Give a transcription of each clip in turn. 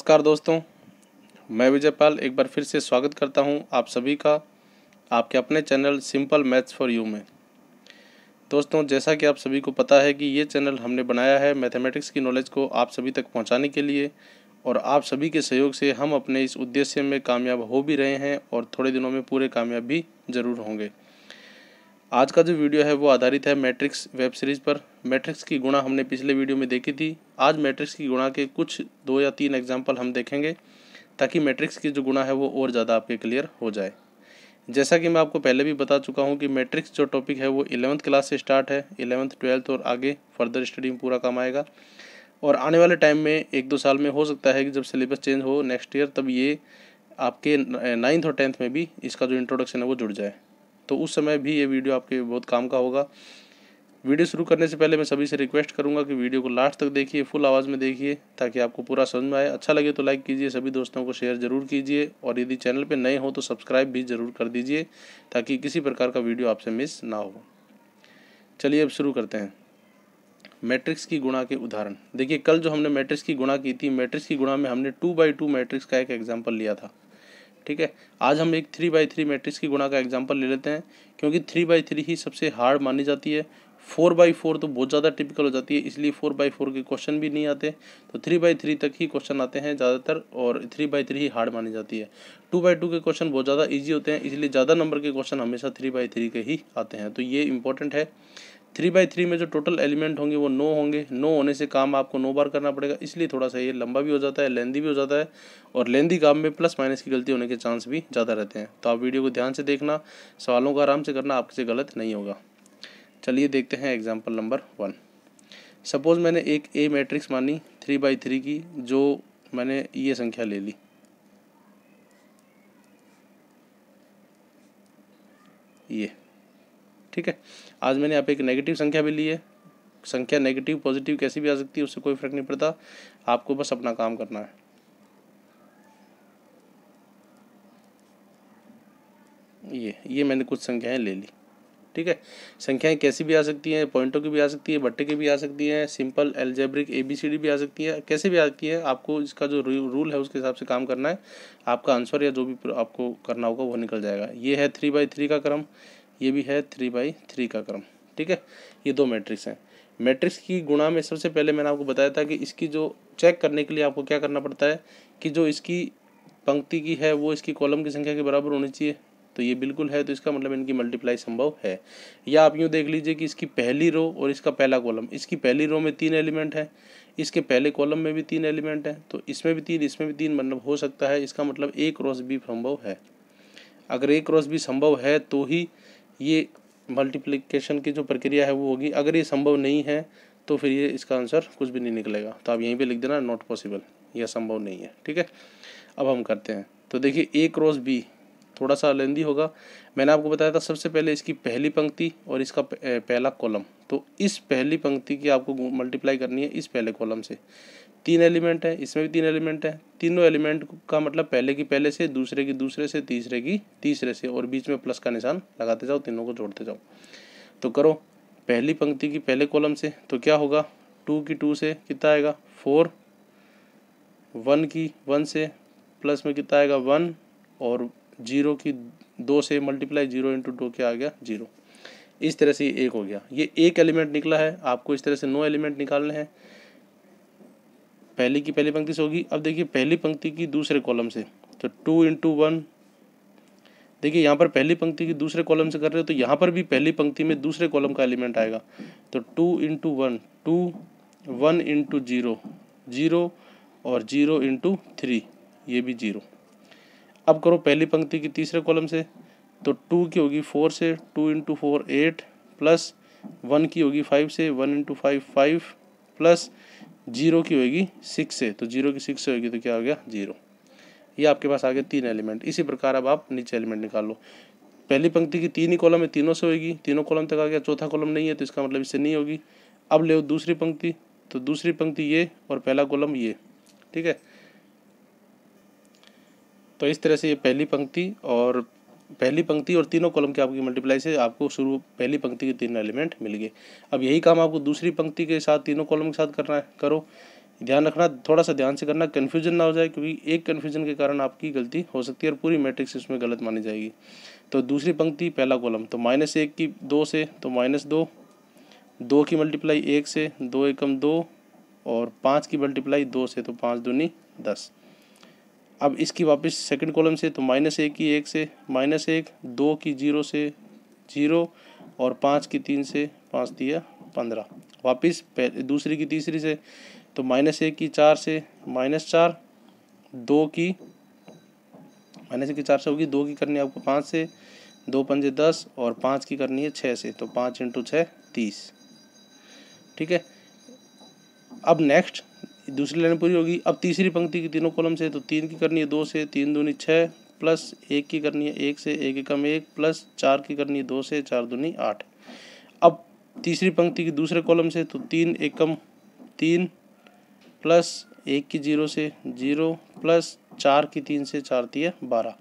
नमस्कार दोस्तों, मैं विजय पाल एक बार फिर से स्वागत करता हूं आप सभी का आपके अपने channel simple maths for you में। दोस्तों, जैसा कि आप सभी को पता है कि ये चैनल हमने बनाया है मैथमेटिक्स की नॉलेज को आप सभी तक पहुंचाने के लिए, और आप सभी के सहयोग से हम अपने इस उद्देश्य में कामयाब हो भी रहे हैं और थोड़े दिनों में पूरे कामयाब भी ज़रूर होंगे। आज का जो वीडियो है वो आधारित है मैट्रिक्स वेब सीरीज़ पर। मैट्रिक्स की गुणा हमने पिछले वीडियो में देखी थी। आज मैट्रिक्स की गुणा के कुछ 2 या 3 एग्जाम्पल हम देखेंगे ताकि मैट्रिक्स की जो गुणा है वो और ज़्यादा आपके क्लियर हो जाए। जैसा कि मैं आपको पहले भी बता चुका हूँ कि मैट्रिक्स जो टॉपिक है वो 11th क्लास से स्टार्ट है। 11th 12th और आगे फर्दर स्टडी में पूरा काम आएगा, और आने वाले टाइम में 1-2 साल में हो सकता है कि जब सिलेबस चेंज हो नेक्स्ट ईयर, तब ये आपके 9th और 10th में भी इसका जो इंट्रोडक्शन है वो जुड़ जाए। तो उस समय भी ये वीडियो आपके बहुत काम का होगा। वीडियो शुरू करने से पहले मैं सभी से रिक्वेस्ट करूंगा कि वीडियो को लास्ट तक देखिए, फुल आवाज़ में देखिए ताकि आपको पूरा समझ में आए। अच्छा लगे तो लाइक कीजिए, सभी दोस्तों को शेयर ज़रूर कीजिए, और यदि चैनल पे नए हो तो सब्सक्राइब भी ज़रूर कर दीजिए ताकि किसी प्रकार का वीडियो आपसे मिस ना हो। चलिए अब शुरू करते हैं मैट्रिक्स की गुणा के उदाहरण। देखिए, कल जो हमने मैट्रिक्स की गुणा की थी, मैट्रिक्स की गुणा में हमने 2x2 मैट्रिक्स का एक एग्जाम्पल लिया था। ठीक है, आज हम एक 3x3 मैट्रिक्स की गुणा का एग्जाम्पल ले लेते हैं, क्योंकि 3x3 ही सबसे हार्ड मानी जाती है। 4x4 तो बहुत ज़्यादा टिपिकल हो जाती है, इसलिए 4x4 के क्वेश्चन भी नहीं आते। तो 3x3 तक ही क्वेश्चन आते हैं ज़्यादातर, और 3x3 ही हार्ड मानी जाती है। 2x2 के क्वेश्चन बहुत ज़्यादा ईजी होते हैं, इसलिए ज़्यादा नंबर के क्वेश्चन हमेशा 3x3 के ही आते हैं। तो ये इंपॉर्टेंट है। 3x3 में जो टोटल एलिमेंट होंगे वो 9 होंगे। 9 होने से काम आपको 9 बार करना पड़ेगा, इसलिए थोड़ा सा ये लंबा भी हो जाता है, लेंदी भी हो जाता है, और लेंदी काम में प्लस माइनस की गलती होने के चांस भी ज़्यादा रहते हैं। तो आप वीडियो को ध्यान से देखना, सवालों को आराम से करना, आपसे गलत नहीं होगा। चलिए देखते हैं एग्जाम्पल नंबर 1। सपोज मैंने एक ए मैट्रिक्स मानी 3x3 की, जो मैंने ये संख्या ले ली, ये। ठीक है, आज मैंने यहाँ पे एक नेगेटिव संख्या भी ली है। संख्या नेगेटिव पॉजिटिव कैसी भी आ सकती है, उससे कोई फर्क नहीं पड़ता, आपको बस अपना काम करना है। ये मैंने कुछ संख्याएं ले ली। ठीक है, संख्याएं कैसी भी आ सकती हैं, पॉइंटों की भी आ सकती है, बट्टे की भी आ सकती हैं, सिंपल एल्जेब्रिक ABCD भी आ सकती है, कैसे भी आती है। आपको इसका जो रूल है उसके हिसाब से काम करना है, आपका आंसर या जो भी आपको करना होगा वो निकल जाएगा। ये है 3x3 का क्रम, ये भी है 3x3 का क्रम। ठीक है, ये 2 मैट्रिक्स हैं। मैट्रिक्स की गुणा में सबसे पहले मैंने आपको बताया था कि इसकी जो चेक करने के लिए आपको क्या करना पड़ता है कि जो इसकी पंक्ति की है वो इसकी कॉलम की संख्या के बराबर होनी चाहिए। तो ये बिल्कुल है, तो इसका मतलब इनकी मल्टीप्लाई संभव है। या आप यूँ देख लीजिए कि इसकी पहली रो और इसका पहला कॉलम, इसकी पहली रो में 3 एलिमेंट है, इसके पहले कॉलम में भी 3 एलिमेंट है, तो इसमें भी 3, इसमें भी 3, मतलब हो सकता है। इसका मतलब A क्रॉस B संभव है। अगर A क्रॉस B संभव है तो ही ये मल्टीप्लिकेशन की जो प्रक्रिया है वो होगी। अगर ये संभव नहीं है तो फिर ये इसका आंसर कुछ भी नहीं निकलेगा। तो आप यहीं पे लिख देना नॉट पॉसिबल, यह संभव नहीं है। ठीक है, अब हम करते हैं। तो देखिए, A क्रॉस B थोड़ा सा लेंदी होगा। मैंने आपको बताया था सबसे पहले इसकी पहली पंक्ति और इसका पहला कॉलम। तो इस पहली पंक्ति की आपको मल्टीप्लाई करनी है इस पहले कॉलम से। 3 एलिमेंट है, इसमें भी 3 एलिमेंट है। तीनों एलिमेंट का मतलब पहले की पहले से, दूसरे की दूसरे से, तीसरे की तीसरे से, और बीच में प्लस का निशान लगाते जाओ, तीनों को जोड़ते जाओ। तो करो पहली पंक्ति की पहले कॉलम से, तो क्या होगा, 2 की 2 से कितना आएगा 4, 1 की 1 से प्लस में कितना आएगा 1, और 0 की 2 से मल्टीप्लाई, 0 × 2 क्या आ गया 0। इस तरह से ये 1 हो गया। ये एक एलिमेंट निकला है। आपको इस तरह से 9 एलिमेंट निकालने हैं। पहली की पहली पंक्ति से होगी। अब देखिए पहली पंक्ति की दूसरे कॉलम से, तो 2 × 1। देखिए यहाँ पर पहली पंक्ति की दूसरे कॉलम से कर रहे हो, तो यहाँ पर भी पहली पंक्ति में दूसरे कॉलम का एलिमेंट आएगा। तो 2 × 1, 2, 1 × 0, 0, और 0 × 3, ये भी 0। अब करो पहली पंक्ति की तीसरे कॉलम से, तो 2 की होगी 4 से, 2 × 4 8, प्लस 1 की होगी 5 से, 1 × 5 5, प्लस 0 की होगी 6 से, तो 0 की 6 से होगी तो क्या हो गया 0। ये आपके पास आ गए 3 एलिमेंट। इसी प्रकार अब आप नीचे एलिमेंट निकाल लो। पहली पंक्ति की 3 ही कॉलम है, तीनों से होगी, तीनों कॉलम तक आ गया, चौथा कॉलम नहीं है तो इसका मतलब इससे नहीं होगी। अब ले दूसरी पंक्ति, तो दूसरी पंक्ति ये और पहला कॉलम ये। ठीक है, तो इस तरह से ये पहली पंक्ति और तीनों कॉलम के आपकी मल्टीप्लाई से आपको शुरू पहली पंक्ति के 3 एलिमेंट मिल गए। अब यही काम आपको दूसरी पंक्ति के साथ, तीनों कॉलम के साथ करना है। करो, ध्यान रखना, थोड़ा सा ध्यान से करना, कन्फ्यूजन ना हो जाए, क्योंकि एक कन्फ्यूजन के कारण आपकी गलती हो सकती है और पूरी मैट्रिक्स इसमें गलत मानी जाएगी। तो दूसरी पंक्ति पहला कॉलम, तो -1 की 2 से तो -2, 2 की मल्टीप्लाई 1 से, 2 एकम 2, और 5 की मल्टीप्लाई 2 से तो 5 दूनी 10। अब इसकी वापस सेकंड कॉलम से, तो -1 की 1 से, -1, 2 की 0 से 0, और 5 की 3 से, 5 दिया 15। वापस दूसरी की तीसरी से, तो -1 की 4 से, -4, 2 की -1 की 4 से होगी, 2 की करनी है आपको 5 से, 2 पंजे 10, और 5 की करनी है 6 से, तो 5 × 6 30। ठीक है। अब नेक्स्ट दूसरी लाइन पूरी होगी। अब तीसरी पंक्ति की तीनों कॉलम से, तो 3 की करनी है 2 से, 3 दूनी 6, प्लस 1 की करनी है 1 से, 1 एकम 1, प्लस 4 की करनी है 2 से, 4 दूनी 8। अब तीसरी पंक्ति की दूसरे कॉलम से, तो 3 एकम 3, प्लस 1 की 0 से 0, प्लस 4 की 3 से, 4 तिया 12।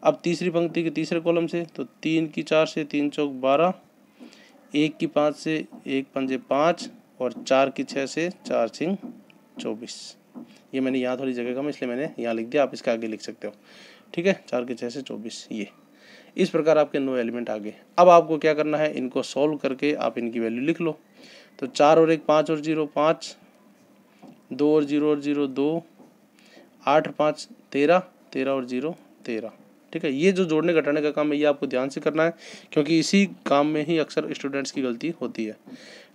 अब तीसरी पंक्ति के तीसरे कॉलम से, तो 3 की 4 से, 3 चौक 12, 1 की 5 से, 1 पंजे 5, और 4 की 6 से, 4 छिंग 24। ये मैंने यहाँ थोड़ी जगह कम इसलिए मैंने यहाँ लिख दिया, आप इसके आगे लिख सकते हो। ठीक है, 4 की 6 से 24। ये इस प्रकार आपके 9 एलिमेंट आ गए। अब आपको क्या करना है, इनको सॉल्व करके आप इनकी वैल्यू लिख लो। तो 4 और 1 5 और 0 5, 2 और 0 और 0 2, 8 5 13, 13 और 0 13। ठीक है, ये जो जोड़ने घटाने का काम है ये आपको ध्यान से करना है, क्योंकि इसी काम में ही अक्सर स्टूडेंट्स की गलती होती है।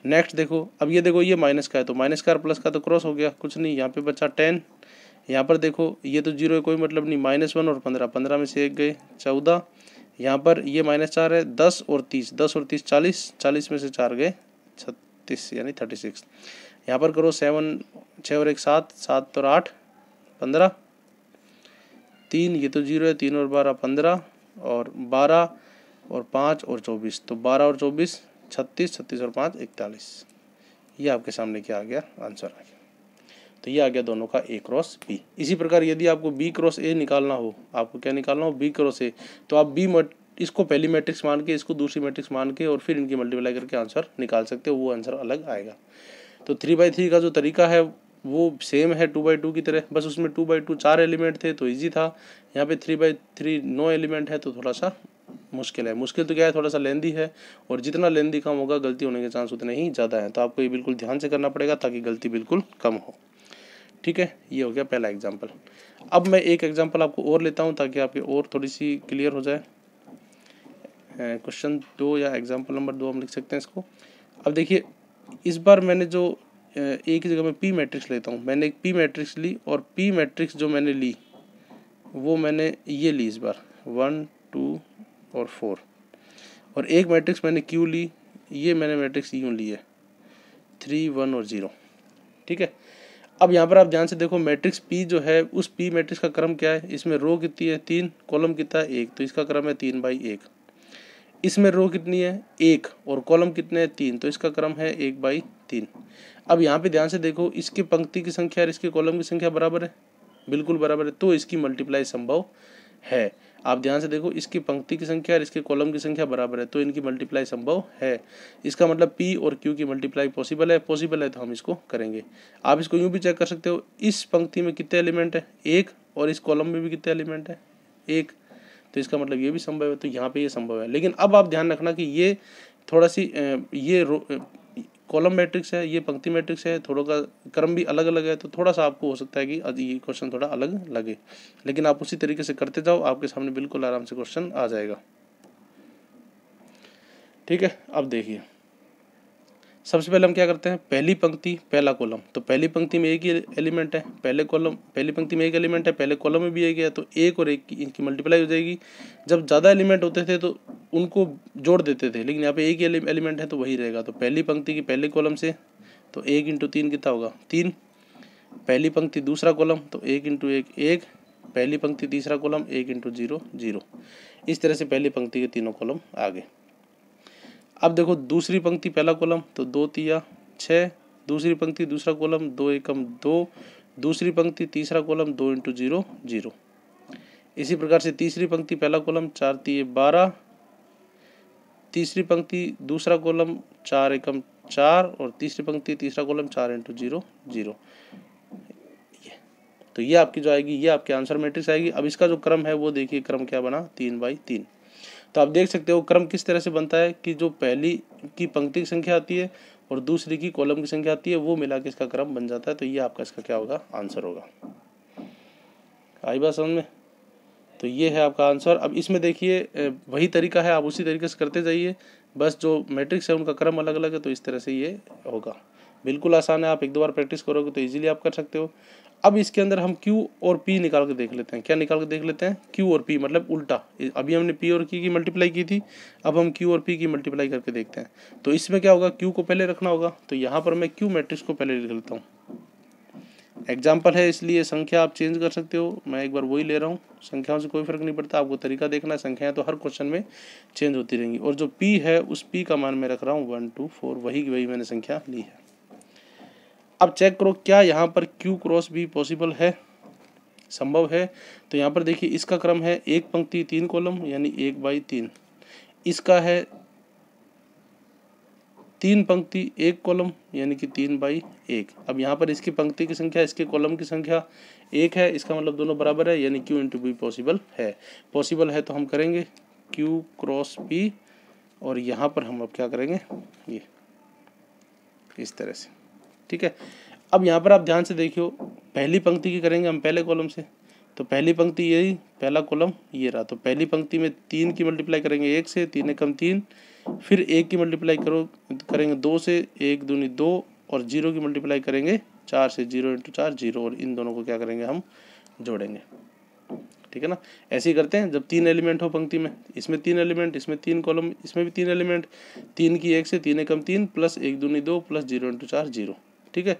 नेक्स्ट देखो, अब ये देखो ये माइनस का है, तो माइनस का और प्लस का तो क्रॉस हो गया, कुछ नहीं, यहाँ पे बचा 10। यहाँ पर देखो ये तो 0 है, कोई मतलब नहीं, -1 और 15, 15 में से 1 गए 14। यहाँ पर ये -4 है, 10 और 30, 10 और 30 40, 40 में से 4 गए 36 यानी 36। यहाँ पर करो 7, 6 और 1 7, 7 और 8 15, 3 ये तो 0 है, 3 और 12 15, और 12 और 5 और 24, तो 12 और 24 36, 36 और 5 41। ये आपके सामने क्या आ गया, आंसर आ गया। तो ये आ गया दोनों का A क्रॉस B। इसी प्रकार यदि आपको B क्रॉस A निकालना हो, आपको क्या निकालना हो, B क्रॉस A, तो आप इसको पहली मैट्रिक्स मान के, इसको दूसरी मैट्रिक्स मान के, और फिर इनकी मल्टीप्लाई करके आंसर निकाल सकते हो, वो आंसर अलग आएगा। तो 3/3 का जो तरीका है वो सेम है 2/2 की तरह, बस उसमें 2/2 4 एलिमेंट थे तो इजी था। यहाँ पे 3/3 9 एलिमेंट है तो थोड़ा सा मुश्किल है। मुश्किल तो क्या है, थोड़ा सा लेंदी है, और जितना लेंदी कम होगा गलती होने के चांस उतने ही ज़्यादा हैं। तो आपको ये बिल्कुल ध्यान से करना पड़ेगा ताकि गलती बिल्कुल कम हो। ठीक है, ये हो गया पहला एग्जाम्पल। अब मैं एक एग्जाम्पल आपको और लेता हूँ ताकि आपकी और थोड़ी सी क्लियर हो जाए। क्वेश्चन 2 या एग्जाम्पल नंबर 2 हम लिख सकते हैं इसको। अब देखिए, इस बार मैंने जो एक जगह में पी मैट्रिक्स लेता हूँ, मैंने एक पी मैट्रिक्स ली, और पी मैट्रिक्स जो मैंने ली वो मैंने ये ली इस बार 1 2 और 4, और एक मैट्रिक्स मैंने क्यू ली, ये मैंने मैट्रिक्स यूँ ली है 3 1 और 0। ठीक है, अब यहाँ पर आप ध्यान से देखो, मैट्रिक्स पी जो है उस पी मैट्रिक्स का क्रम क्या है, इसमें रो कितनी है 3, कॉलम कितना है 1, तो इसका क्रम है 3/1। इसमें रो कितनी है 1 और कॉलम कितने हैं 3, तो इसका क्रम है 1/3। अब यहाँ पे ध्यान से देखो, इसकी पंक्ति की संख्या और इसके कॉलम की संख्या बराबर है, बिल्कुल बराबर है, तो इसकी मल्टीप्लाई संभव है। आप ध्यान से देखो, इसकी पंक्ति की संख्या और इसके कॉलम की संख्या बराबर है, तो इनकी मल्टीप्लाई संभव है। इसका मतलब पी और क्यू की मल्टीप्लाई पॉसिबल है, पॉसिबल है तो हम इसको करेंगे। आप इसको यूँ भी चेक कर सकते हो, इस पंक्ति में कितने एलिमेंट है 1, और इस कॉलम में भी कितने एलिमेंट है 1, तो इसका मतलब ये भी संभव है, तो यहाँ पे ये संभव है। लेकिन अब आप ध्यान रखना कि ये थोड़ा सी ये कॉलम मैट्रिक्स है, ये पंक्ति मैट्रिक्स है, थोड़ा का क्रम भी अलग अलग है, तो थोड़ा सा आपको हो सकता है कि ये क्वेश्चन थोड़ा अलग लगे, लेकिन आप उसी तरीके से करते जाओ, आपके सामने बिल्कुल आराम से क्वेश्चन आ जाएगा। ठीक है, अब देखिए, सबसे पहले हम क्या करते हैं, पहली पंक्ति पहला कॉलम, तो पहली पंक्ति में एक ही एलिमेंट है, पहली पंक्ति में एक एलिमेंट है, पहले कॉलम में भी एक है, तो एक और एक की इनकी मल्टीप्लाई हो जाएगी। जब ज़्यादा एलिमेंट होते थे तो उनको जोड़ देते थे, लेकिन यहाँ पे एक ही एलिमेंट है तो वही रहेगा। तो पहली पंक्ति की पहले कॉलम से, तो 1 × 3 कितना होगा 3। पहली पंक्ति दूसरा कॉलम, तो 1 × 1 1। पहली पंक्ति तीसरा कॉलम, 1 × 0 0। इस तरह से पहली पंक्ति के तीनों कॉलम आ गए। अब देखो, दूसरी पंक्ति पहला कॉलम, तो 2 तिया 6। दूसरी पंक्ति दूसरा कॉलम, 2 एकम 2। दूसरी पंक्ति तीसरा कॉलम, 2 × 0 0। इसी प्रकार से तीसरी पंक्ति पहला कॉलम, 4 तिये 12। तीसरी पंक्ति दूसरा कॉलम, 4 एकम 4, और तीसरी पंक्ति तीसरा कॉलम, 4 × 0 0। तो ये आपकी जो आएगी, ये आपके आंसर मैट्रिक्स आएगी। अब इसका जो क्रम है वो देखिए, क्रम क्या बना, 3/3। तो आप देख सकते हो क्रम किस तरह से बनता है कि जो पहली की पंक्ति की संख्या आती है और दूसरी की कॉलम की संख्या आती है, वो मिला के इसका क्रम बन जाता है। तो ये आपका इसका क्या होगा, आंसर होगा। आई बात समझ में? तो ये है आपका आंसर। अब इसमें देखिए वही तरीका है, आप उसी तरीके से करते जाइए, बस जो मैट्रिक्स है उनका क्रम अलग अलग है, तो इस तरह से ये होगा। बिल्कुल आसान है, आप 1-2 बार प्रैक्टिस करोगे तो इजीली आप कर सकते हो। अब इसके अंदर हम Q और P निकाल के देख लेते हैं। क्या निकाल के देख लेते हैं? Q और P, मतलब उल्टा। अभी हमने P और Q की मल्टीप्लाई की थी, अब हम Q और P की मल्टीप्लाई करके देखते हैं। तो इसमें क्या होगा, Q को पहले रखना होगा, तो यहाँ पर मैं Q मैट्रिक्स को पहले लिख लेता हूँ। एग्जाम्पल है इसलिए संख्या आप चेंज कर सकते हो, मैं एक बार वही ले रहा हूँ, संख्याओं से कोई फर्क नहीं पड़ता, आपको तरीका देखना है। संख्याएं तो हर क्वेश्चन में चेंज होती रहेंगी। और जो P है उस P का मान मैं रख रहा हूँ 1 2 4, वही मैंने संख्या ली है। अब चेक करो क्या यहाँ पर Q क्रॉस B पॉसिबल है, संभव है। तो यहाँ पर देखिए इसका क्रम है 1 पंक्ति 3 कॉलम, यानी 1/3। इसका है 3 पंक्ति 1 कॉलम, यानी कि 3/1। अब यहाँ पर इसकी पंक्ति की संख्या, इसके कॉलम की संख्या 1 है, इसका मतलब दोनों बराबर है, यानी Q × B पॉसिबल है। पॉसिबल है तो हम करेंगे Q क्रॉस P, और यहाँ पर हम अब क्या करेंगे, ये इस तरह से, ठीक है। अब यहाँ पर आप ध्यान से देखियो, पहली पंक्ति की करेंगे हम पहले कॉलम से, तो पहली पंक्ति यही, पहला कॉलम ये रहा। तो पहली पंक्ति में 3 की मल्टीप्लाई करेंगे 1 से, 3 × 3, फिर 1 की मल्टीप्लाई करेंगे 2 से, 1 दूनी 2, और 0 की मल्टीप्लाई करेंगे 4 से, 0 × 4 0, और इन दोनों को क्या करेंगे, हम जोड़ेंगे, ठीक है ना। ऐसे ही करते हैं जब 3 एलिमेंट हो पंक्ति में, इसमें 3 एलिमेंट, इसमें 3 कॉलम, इसमें भी 3 एलिमेंट, 3 की 1 से, 3 × 3 प्लस 1 दूनी 2 प्लस 0 × 4 0, ठीक है।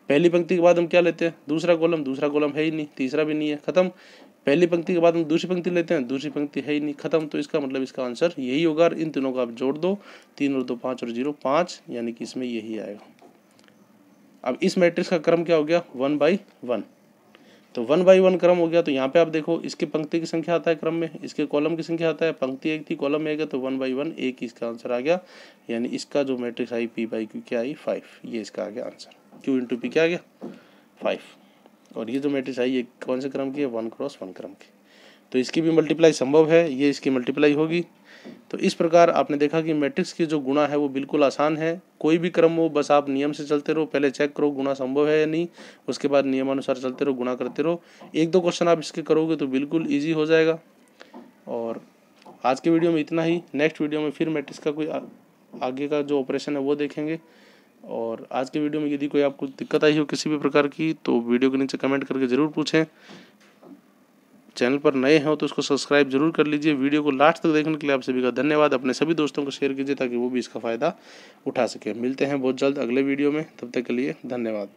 पहली पंक्ति के बाद हम क्या लेते हैं, दूसरा कॉलम है ही नहीं, तीसरा भी नहीं है, खत्म। पहली पंक्ति के बाद हम दूसरी पंक्ति लेते हैं, दूसरी पंक्ति है ही नहीं, खत्म। तो इसका मतलब इसका आंसर यही होगा। इन तीनों को आप जोड़ दो, 3 और 2 5 और 0 5, यानी कि इसमें यही आएगा। अब इस मैट्रिक्स का क्रम क्या हो गया, 1/1। तो 1/1 क्रम हो गया। तो यहाँ पे आप देखो, इसके पंक्ति की संख्या आता है क्रम में, इसके कॉलम की संख्या आता है, पंक्ति 1 थी कॉलम 1 है, तो 1/1 एक ही इसका आंसर आ गया। यानी इसका जो मैट्रिक्स आई P/Q क्या आई, 5, ये इसका आ गया आंसर। Q × P क्या आ गया, 5। और ये जो मैट्रिक्स आई ये कौन से क्रम की है, 1 × 1 क्रम की। तो इसकी भी मल्टीप्लाई संभव है, ये इसकी मल्टीप्लाई होगी। तो इस प्रकार आपने देखा कि मैट्रिक्स की जो गुणा है वो बिल्कुल आसान है। कोई भी क्रम हो, बस आप नियम से चलते रहो, पहले चेक करो गुणा संभव है या नहीं, उसके बाद नियमानुसार चलते रहो, गुणा करते रहो। 1-2 क्वेश्चन आप इसके करोगे तो बिल्कुल ईजी हो जाएगा। और आज के वीडियो में इतना ही। नेक्स्ट वीडियो में फिर मैट्रिक्स का कोई आगे का जो ऑपरेशन है वो देखेंगे। और आज के वीडियो में यदि कोई आपको दिक्कत आई हो किसी भी प्रकार की, तो वीडियो के नीचे कमेंट करके ज़रूर पूछें। चैनल पर नए हो तो उसको सब्सक्राइब जरूर कर लीजिए। वीडियो को लास्ट तक देखने के लिए आप सभी का धन्यवाद। अपने सभी दोस्तों को शेयर कीजिए ताकि वो भी इसका फ़ायदा उठा सके। मिलते हैं बहुत जल्द अगले वीडियो में, तब तक के लिए धन्यवाद।